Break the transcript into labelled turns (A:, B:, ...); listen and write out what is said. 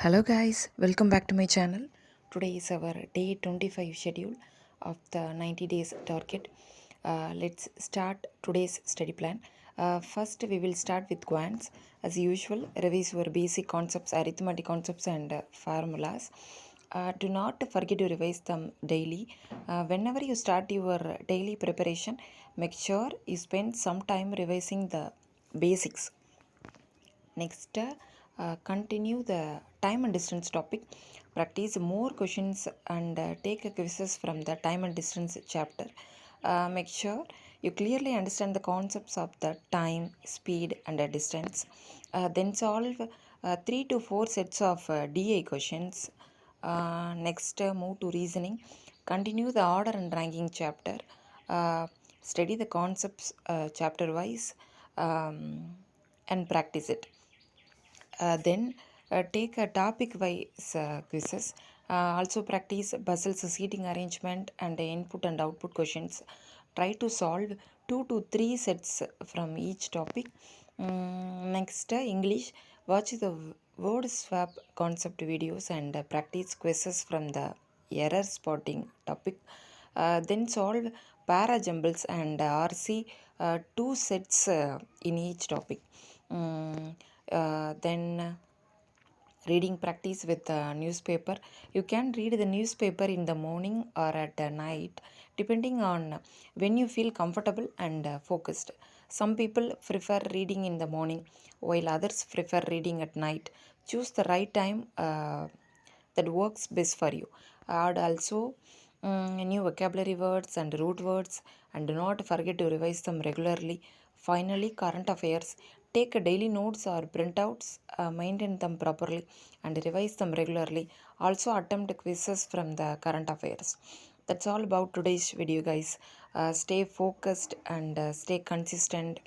A: Hello guys, welcome back to my channel. Today is our day 25 schedule of the 90 days target. Let's start today's study plan. First we will start with quants. As usual, revise your basic concepts, arithmetic concepts and formulas. Do not forget to revise them daily. Whenever you start your daily preparation, make sure you spend some time revising the basics. Next, continue the time and distance topic. Practice more questions and take quizzes from the time and distance chapter. Make sure you clearly understand the concepts of the time, speed, and distance. Then solve 3 to 4 sets of DI questions. Next, move to reasoning. Continue the order and ranking chapter. Study the concepts chapter wise and practice it. Then take a topic wise quizzes. Also practice puzzles, seating arrangement, and input and output questions. Try to solve 2 to 3 sets from each topic. Next, English. Watch the word swap concept videos and practice quizzes from the error spotting topic. Then solve para jumbles and RC 2 sets in each topic. Then reading practice with a newspaper. You can read the newspaper in the morning or at night depending on when you feel comfortable and focused. Some people prefer reading in the morning while others prefer reading at night. Choose the right time that works best for you. Add also new vocabulary words and root words, and do not forget to revise them regularly. Finally, current affairs. Take daily notes or printouts, maintain them properly, and revise them regularly. Also, attempt quizzes from the current affairs. That's all about today's video, guys. Stay focused and stay consistent.